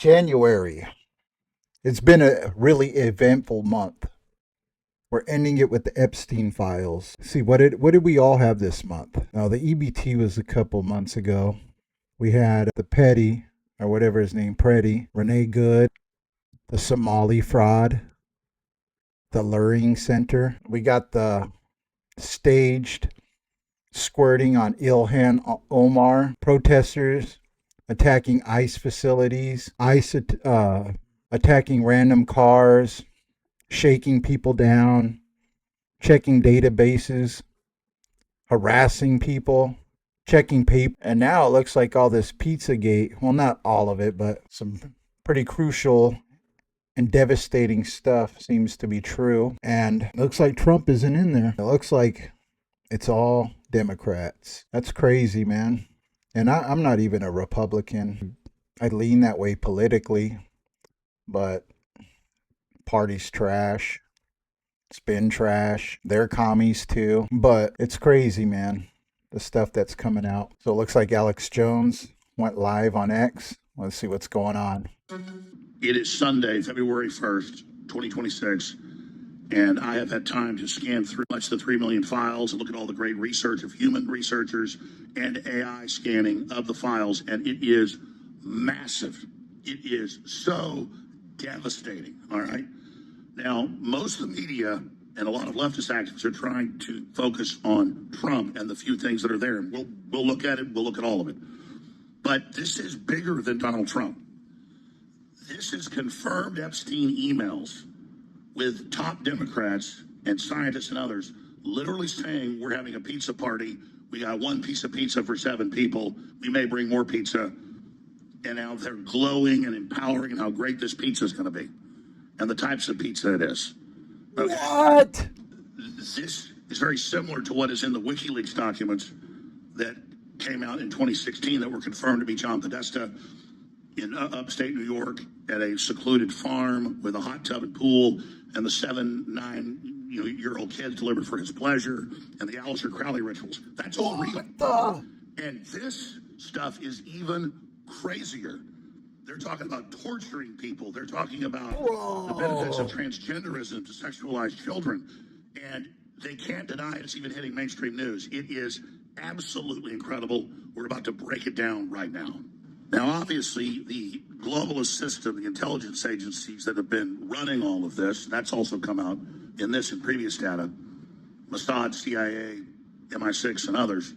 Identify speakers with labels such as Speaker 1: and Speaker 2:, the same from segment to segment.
Speaker 1: January. It's been a really eventful month. We're ending it with the Epstein files. See, what did we all have this month? Now, the EBT was a couple months ago. We had the Petty, or whatever his name, Preddy, Renee Good, the Somali fraud, the Luring Center. We got the staged squirting on Ilhan Omar, protesters attacking ICE facilities, attacking random cars, shaking people down, checking databases, harassing people, checking paper. And now it looks like all this Pizzagate, well, not all of it, but some pretty crucial and devastating stuff seems to be true. And it looks like Trump isn't in there. It looks like it's all Democrats. That's crazy, man. And I'm not even a Republican. I lean that way politically, but party's trash. It's been trash. They're commies too. But it's crazy, man, the stuff that's coming out. So it looks like Alex Jones went live on X. Let's see what's going on.
Speaker 2: It is Sunday, February 1st, 2026, and I have had time to scan through much of the 3 million files and look at all the great research of human researchers and AI scanning of the files, and it is massive. It is so devastating, all right? Now, most of the media and a lot of leftist activists are trying to focus on Trump and the few things that are there. We'll look at it. We'll look at all of it. But this is bigger than Donald Trump. This is confirmed Epstein emails with top Democrats and scientists and others literally saying we're having a pizza party. We got one piece of pizza for 7 people. We may bring more pizza. And now they're glowing and empowering how great this pizza is going to be and the types of pizza it is.
Speaker 1: Okay. What?
Speaker 2: This is very similar to what is in the WikiLeaks documents that came out in 2016 that were confirmed to be John Podesta in upstate New York at a secluded farm with a hot tub and pool, and the 9-year-old kids delivered for his pleasure, and the Aleister Crowley rituals. That's all real. And this stuff is even crazier. They're talking about torturing people. They're talking about the benefits of transgenderism to sexualized children. And they can't deny it's even hitting mainstream news. It is absolutely incredible. We're about to break it down right now. Now, obviously, the globalist system, the intelligence agencies that have been running all of this, that's also come out in this and previous data, Mossad, CIA, MI6, and others,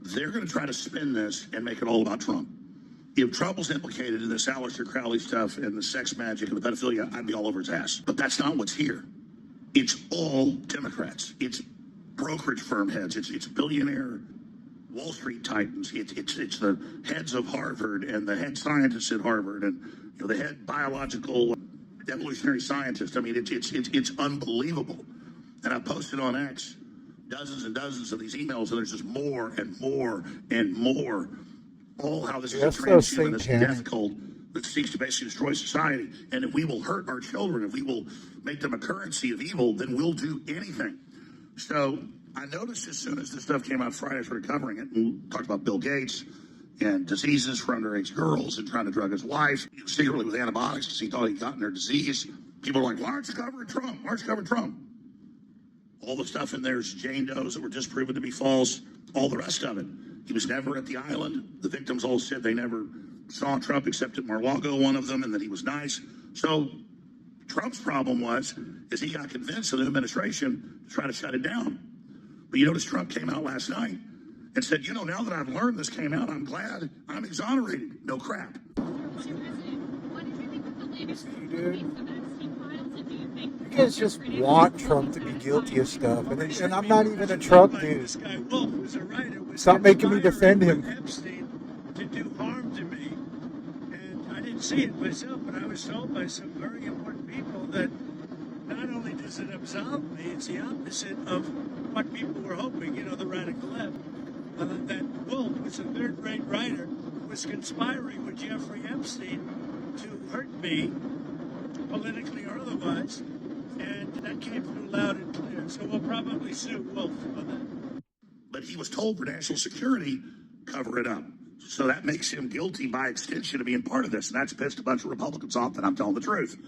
Speaker 2: they're going to try to spin this and make it all about Trump. If Trump was implicated in this Aleister Crowley stuff and the sex magic and the pedophilia, I'd be all over his ass. But that's not what's here. It's all Democrats. It's brokerage firm heads. It's billionaire Wall Street titans. It's the heads of Harvard and the head scientists at Harvard and the head biological evolutionary scientist. I mean, it's unbelievable. And I posted on X dozens and dozens of these emails, and there's just more and more and more. All how this is a transhumanist death cult that seeks to basically destroy society. And if we will hurt our children, if we will make them a currency of evil, then we'll do anything. So I noticed as soon as this stuff came out Friday, I started covering it and talked about Bill Gates and diseases for underage girls and trying to drug his wife secretly with antibiotics because he thought he'd gotten their disease. People are like, why aren't you covering Trump? Why aren't you covering Trump? All the stuff in there's Jane Does that were disproven to be false, all the rest of it. He was never at the island. The victims all said they never saw Trump except at Mar-a-Lago, one of them, and that he was nice. So Trump's problem is he got convinced of the administration to try to shut it down. But you notice Trump came out last night and said, now that I've learned this came out, I'm glad I'm exonerated. No crap.
Speaker 1: You guys just want Trump to be guilty of stuff. And I'm not even a Trump dude. Stop making me defend him.
Speaker 3: Epstein to do harm to me. And I didn't see it myself, but I was told by some very important people that not only does it absolve me, it's the opposite of what people were hoping, the radical left. That Wolf was a third-rate writer who was conspiring with Jeffrey Epstein to hurt me, politically or otherwise. And that came through loud and clear. So we'll probably sue Wolf on that.
Speaker 2: But he was told for national security, cover it up. So that makes him guilty by extension of being part of this. And that's pissed a bunch of Republicans off that I'm telling the truth.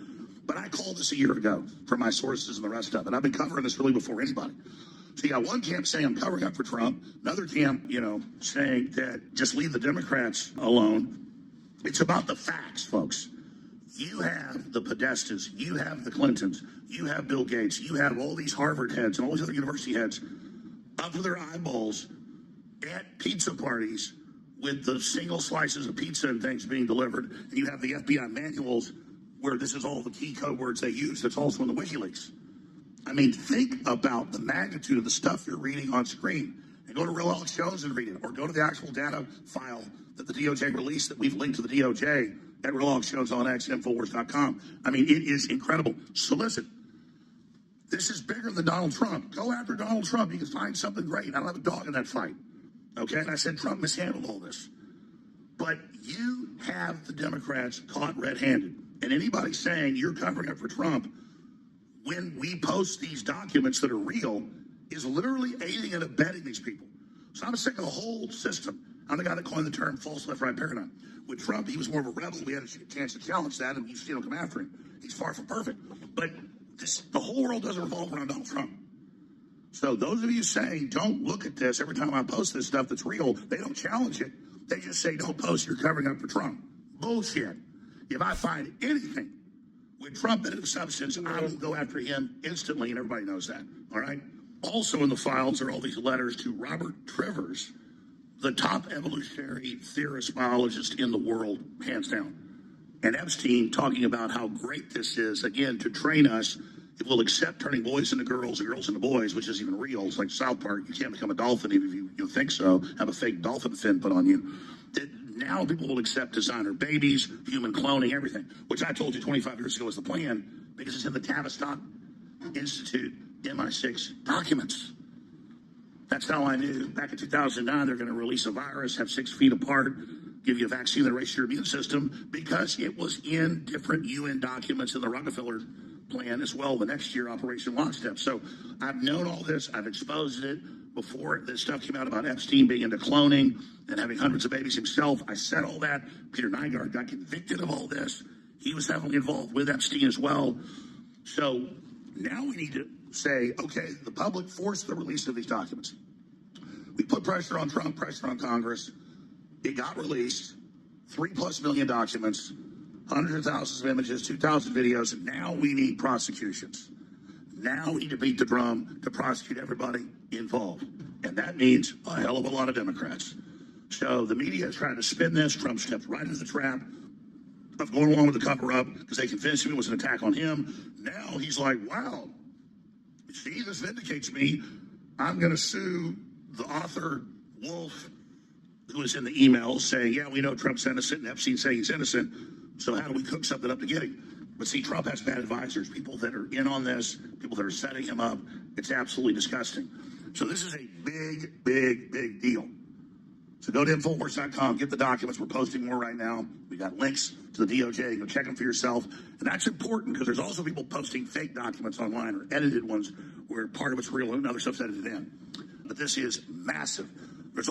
Speaker 2: But I called this a year ago from my sources and the rest of it. I've been covering this really before anybody. So you got one camp saying I'm covering up for Trump, another camp, saying that just leave the Democrats alone. It's about the facts, folks. You have the Podestas, you have the Clintons, you have Bill Gates, you have all these Harvard heads and all these other university heads up to their eyeballs at pizza parties with the single slices of pizza and things being delivered. And you have the FBI manuals where this is all the key code words they use. That's also in the WikiLeaks. I mean, think about the magnitude of the stuff you're reading on screen. And go to Real Alex Jones and read it, or go to the actual data file that the DOJ released that we've linked to the DOJ at Real Alex Jones on X, Infowars.com. I mean, it is incredible. So listen, this is bigger than Donald Trump. Go after Donald Trump. You can find something great. I don't have a dog in that fight. Okay? And I said Trump mishandled all this. But you have the Democrats caught red-handed. And anybody saying you're covering up for Trump when we post these documents that are real is literally aiding and abetting these people. So I'm sick of the whole system. I'm the guy that coined the term false left-right paradigm. With Trump, he was more of a rebel. We had a chance to challenge that, and you've seen him come after him. He's far from perfect. But the whole world doesn't revolve around Donald Trump. So those of you saying, don't look at this every time I post this stuff that's real, they don't challenge it. They just say, don't post, you're covering up for Trump. Bullshit. If I find anything with Trump in substance, I will go after him instantly, and everybody knows that, all right? Also in the files are all these letters to Robert Trivers, the top evolutionary theorist biologist in the world, hands down. And Epstein talking about how great this is, again, to train us if we'll accept turning boys into girls and girls into boys, which is even real. It's like South Park. You can't become a dolphin even if you think so, have a fake dolphin fin put on you. That now people will accept designer babies, human cloning, everything, which I told you 25 years ago was the plan because it's in the Tavistock Institute MI6 documents. That's how I knew back in 2009 they're going to release a virus, have 6 feet apart, give you a vaccine that erases your immune system, because it was in different UN documents in the Rockefeller plan as well, the next year, Operation Lockstep. So I've known all this. I've exposed it before this stuff came out about Epstein being into cloning and having hundreds of babies himself. I said all that. Peter Nygaard got convicted of all this. He was heavily involved with Epstein as well. So now we need to say, okay, the public forced the release of these documents. We put pressure on Trump, pressure on Congress. It got released. 3+ million documents, hundreds of thousands of images, 2,000 videos. And now we need prosecutions. Now we need to beat the drum to prosecute everybody involved. And that means a hell of a lot of Democrats. So the media is trying to spin this. Trump stepped right into the trap of going along with the cover-up because they convinced him it was an attack on him. Now he's like, wow, see, this vindicates me. I'm going to sue the author, Wolf, who was in the email saying, yeah, we know Trump's innocent, and Epstein saying he's innocent. So how do we cook something up to get him? But see, Trump has bad advisors, people that are in on this, people that are setting him up. It's absolutely disgusting. So this is a big, big, big deal. So go to Infowars.com, get the documents. We're posting more right now. We got links to the DOJ. Go check them for yourself. And that's important because there's also people posting fake documents online or edited ones where part of it's real and other stuff's edited in. But this is massive. There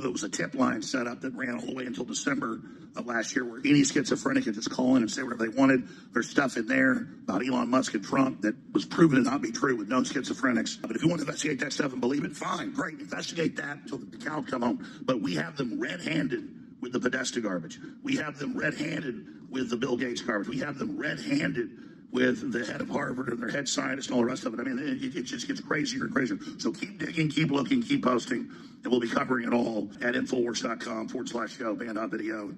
Speaker 2: was a tip line set up that ran all the way until December of last year where any schizophrenic could just call in and say whatever they wanted. There's stuff in there about Elon Musk and Trump that was proven to not be true with known schizophrenics. But if you want to investigate that stuff and believe it, fine, great. Investigate that until the cow come home. But we have them red-handed with the Podesta garbage. We have them red-handed with the Bill Gates garbage. We have them red-handed with the head of Harvard and their head scientist and all the rest of it. I mean, it just gets crazier and crazier. So keep digging, keep looking, keep posting, and we'll be covering it all at Infowars.com/show, band.video.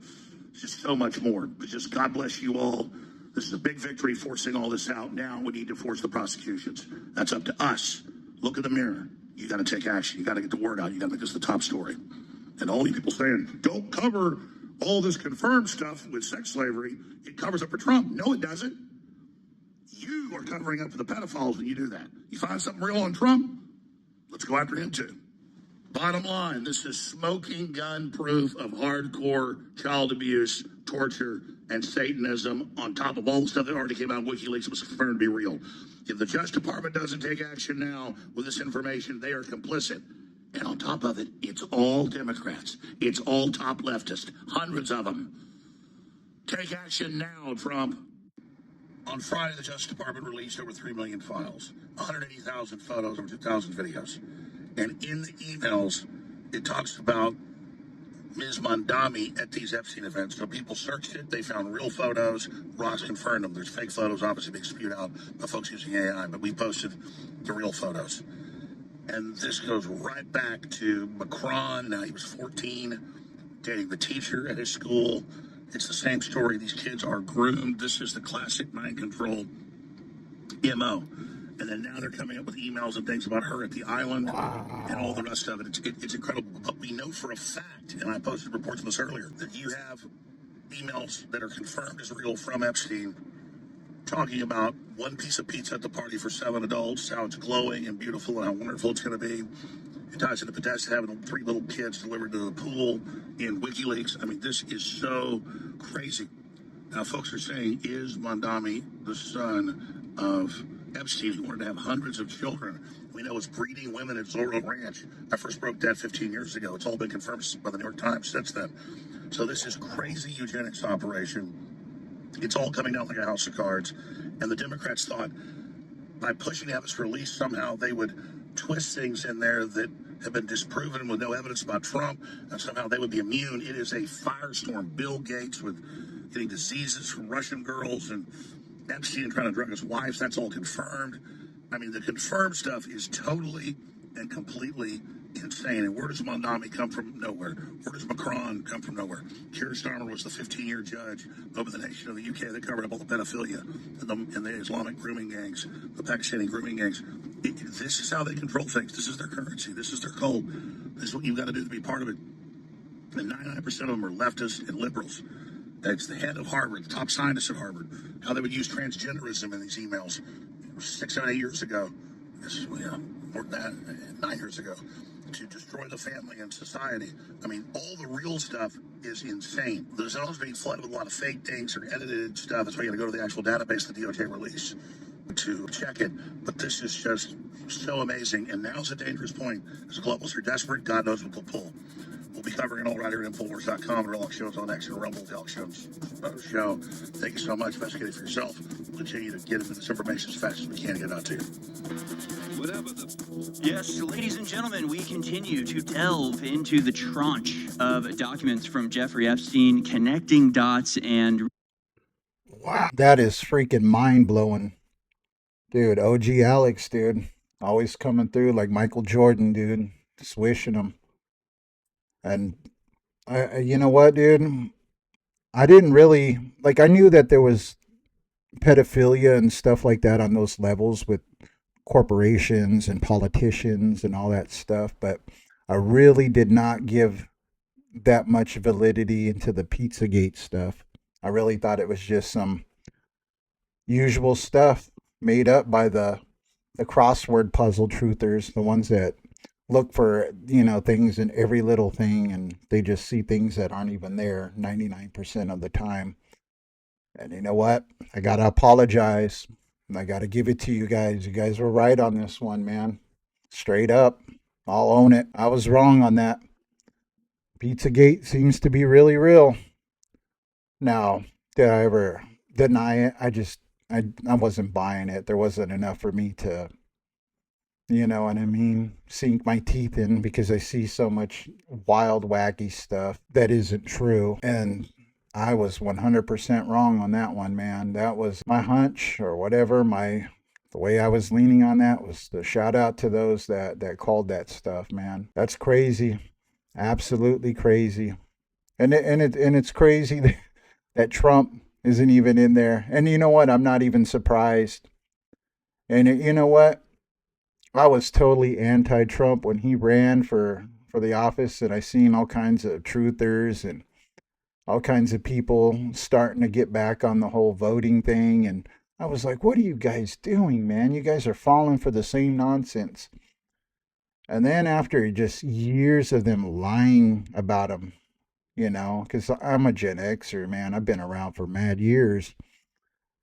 Speaker 2: Just so much more. But just God bless you all. This is a big victory forcing all this out. Now we need to force the prosecutions. That's up to us. Look in the mirror. You got to take action. You got to get the word out. You got to make this the top story. And all you people saying, don't cover all this confirmed stuff with sex slavery. It covers up for Trump. No, it doesn't. You are covering up for the pedophiles when you do that. You find something real on Trump, let's go after him too. Bottom line, this is smoking gun proof of hardcore child abuse, torture, and Satanism on top of all the stuff that already came out of WikiLeaks that was confirmed to be real. If the Justice Department doesn't take action now with this information, they are complicit. And on top of it, it's all Democrats. It's all top leftists, hundreds of them. Take action now, Trump. On Friday, the Justice Department released over 3 million files, 180,000 photos, over 2,000 videos. And in the emails, it talks about Ms. Mondami at these Epstein events. So people searched it. They found real photos. Ross confirmed them. There's fake photos obviously being spewed out by folks using AI, but we posted the real photos. And this goes right back to Macron. Now he was 14, dating the teacher at his school. It's the same story. These kids are groomed. This is the classic mind control MO. And then now they're coming up with emails and things about her at the island and all the rest of it. It's incredible. But we know for a fact, and I posted reports on this earlier, that you have emails that are confirmed as real from Epstein talking about one piece of pizza at the party for 7 adults, how it's glowing and beautiful and how wonderful it's going to be. It ties into Podesta having 3 little kids delivered to the pool in WikiLeaks. I mean, this is so crazy. Now, folks are saying, is Mondami the son of Epstein, who wanted to have hundreds of children? We know it's breeding women at Zorro Ranch. I first broke that 15 years ago. It's all been confirmed by the New York Times since then. So this is crazy eugenics operation. It's all coming down like a house of cards. And the Democrats thought by pushing to have this release, somehow they would twist things in there that have been disproven with no evidence about Trump, and somehow they would be immune. It is a firestorm. Bill Gates with getting diseases from Russian girls and Epstein trying to drug his wives. That's all confirmed. I mean, the confirmed stuff is totally and completely insane. And where does Mondami come from? Nowhere. Where does Macron come from? Nowhere. Keir Starmer was the 15-year judge over the nation of the UK that covered up all the pedophilia and the Islamic grooming gangs, the Pakistani grooming gangs. This is how they control things. This is their currency. This is their code. This is what you've got to do to be part of it. And 99% of them are leftists and liberals. It's the head of Harvard, the top scientist at Harvard, how they would use transgenderism in these emails 6, 7, 8 years ago. This is, more than that, 9 years ago, to destroy the family and society. I mean, all the real stuff is insane. There's always being flooded with a lot of fake things or edited stuff. That's why you got to go to the actual database the DOJ release to check it. But this is just so amazing. And now's a dangerous point. As the globalists are desperate, God knows what they'll pull. We'll be covering it all right here at Infowars.com. Real Talk Shows on X and Rumble Talk Shows show. Thank you so much. Investigate it for yourself. We'll continue to get into this information as fast as we can get out to you.
Speaker 4: Yes, ladies and gentlemen, we continue to delve into the tranche of documents from Jeffrey Epstein, connecting dots and...
Speaker 1: Wow, that is freaking mind-blowing. Dude, OG Alex, dude. Always coming through like Michael Jordan, dude. Just wishing him. And you know what, dude? I didn't really, I knew that there was pedophilia and stuff like that on those levels with corporations and politicians and all that stuff, but I really did not give that much validity into the Pizzagate stuff. I really thought it was just some usual stuff made up by the crossword puzzle truthers, the ones that look for, things in every little thing, and they just see things that aren't even there 99% of the time. And you know what? I got to apologize. And I got to give it to you guys. You guys were right on this one, man. Straight up. I'll own it. I was wrong on that. Pizzagate seems to be really real. Now, did I ever deny it? I wasn't buying it. There wasn't enough for me to, you know what I mean, sink my teeth in, because I see so much wild, wacky stuff that isn't true. And I was 100% wrong on that one, man. That was my hunch or whatever. The way I was leaning on that was to shout out to those that called that stuff, man. That's crazy. Absolutely crazy. And it's crazy that Trump isn't even in there. And you know what? I'm not even surprised. And you know what? I was totally anti-Trump when he ran for the office, and I seen all kinds of truthers and all kinds of people starting to get back on the whole voting thing. And I was like, what are you guys doing, man? You guys are falling for the same nonsense. And then after just years of them lying about him, because I'm a Gen Xer, man. I've been around for mad years.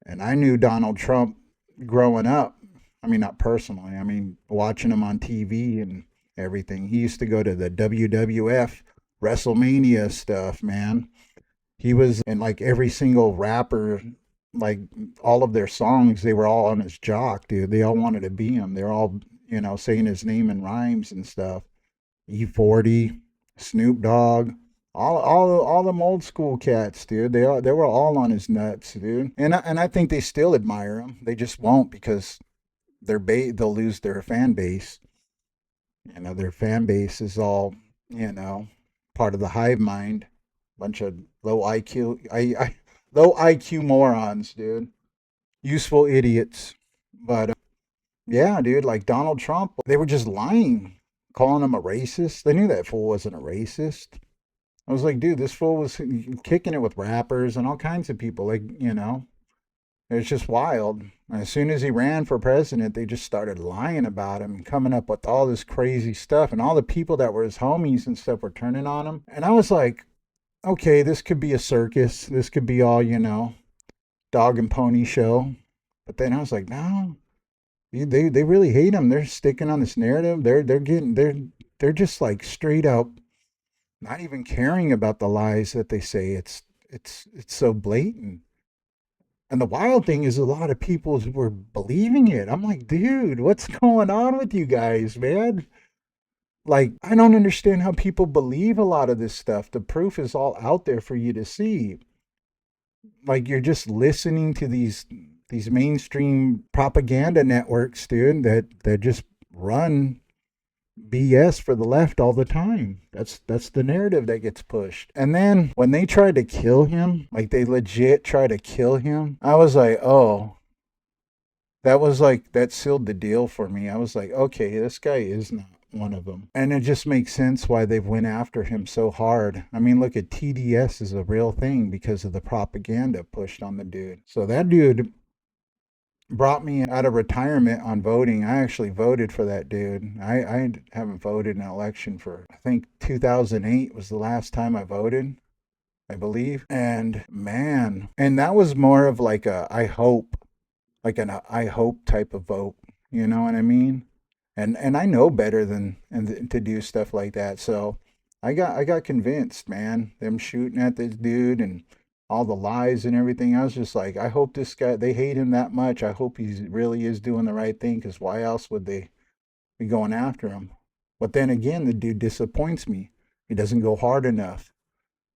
Speaker 1: And I knew Donald Trump growing up. I mean, not personally. I mean, watching him on TV and everything. He used to go to the WWF WrestleMania stuff, man. He was in like every single rapper, like all of their songs, they were all on his jock, dude. They all wanted to be him. They're all, saying his name in rhymes and stuff. E40, Snoop Dogg, all them old school cats, dude. They were all on his nuts, dude. And I think they still admire him. They just won't because they'll lose their fan base. Their fan base is all, part of the hive mind. Bunch of low IQ, low IQ morons, dude. Useful idiots. But yeah, dude, like Donald Trump, they were just lying, calling him a racist. They knew that fool wasn't a racist. I was like, dude, this fool was kicking it with rappers and all kinds of people. Like, it's just wild. As soon as he ran for president, they just started lying about him and coming up with all this crazy stuff. And all the people that were his homies and stuff were turning on him. And I was like, okay, this could be a circus. This could be all, dog and pony show. But then I was like, no, they really hate him. They're sticking on this narrative. They're just like straight up not even caring about the lies that they say. It's so blatant. And the wild thing is a lot of people were believing it. I'm like, dude, what's going on with you guys, man? Like, I don't understand how people believe a lot of this stuff. The proof is all out there for you to see. Like, you're just listening to these mainstream propaganda networks, dude, that just run BS for the left all the time. That's the narrative that gets pushed. And then when they tried to kill him, like they legit tried to kill him, I was like, oh, that sealed the deal for me. I was like, okay, this guy is not one of them. And it just makes sense why they went after him so hard. I mean, look at TDS is a real thing because of the propaganda pushed on the dude. So that dude brought me out of retirement on voting. I actually voted for that dude. I haven't voted in an election for, I think 2008 was the last time I voted, I believe. And man, and that was more of like I hope type of vote. You know what I mean? And I know better than to do stuff like that. So I got convinced, man. Them shooting at this dude and all the lies and everything. I was just like, I hope this guy, they hate him that much. I hope he really is doing the right thing, because why else would they be going after him? But then again, the dude disappoints me. He doesn't go hard enough.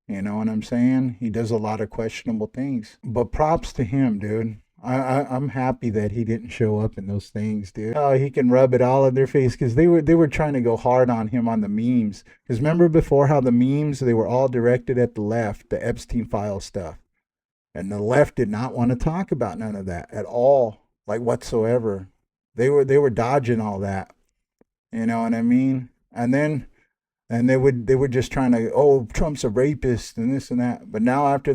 Speaker 1: You know what I'm saying? He does a lot of questionable things. But props to him, dude. I'm happy that he didn't show up in those things, dude. Oh, he can rub it all in their face, because they were trying to go hard on him on the memes. Because remember before how the memes, they were all directed at the left, the Epstein file stuff. And the left did not want to talk about none of that at all, like whatsoever. They were dodging all that. You know what I mean? And they were just trying to, oh, Trump's a rapist and this and that. But now after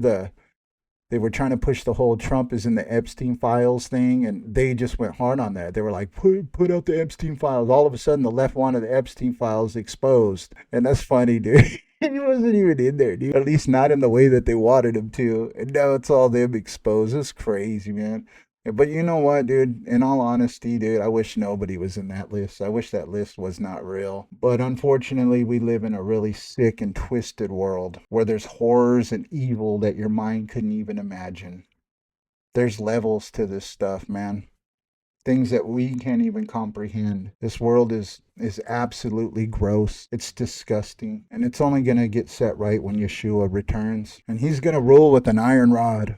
Speaker 1: they were trying to push the whole Trump is in the Epstein files thing, and they just went hard on that. They were like, put out the Epstein files. All of a sudden, the left wanted the Epstein files exposed. And that's funny, dude. He wasn't even in there, dude. At least not in the way that they wanted him to. And now it's all them exposed. It's crazy, man. But you know what, dude? In all honesty, dude, I wish nobody was in that list. I wish that list was not real. But unfortunately, we live in a really sick and twisted world where there's horrors and evil that your mind couldn't even imagine. There's levels to this stuff, man. Things that we can't even comprehend. This world is absolutely gross. It's disgusting. And it's only going to get set right when Yeshua returns. And he's going to rule with an iron rod.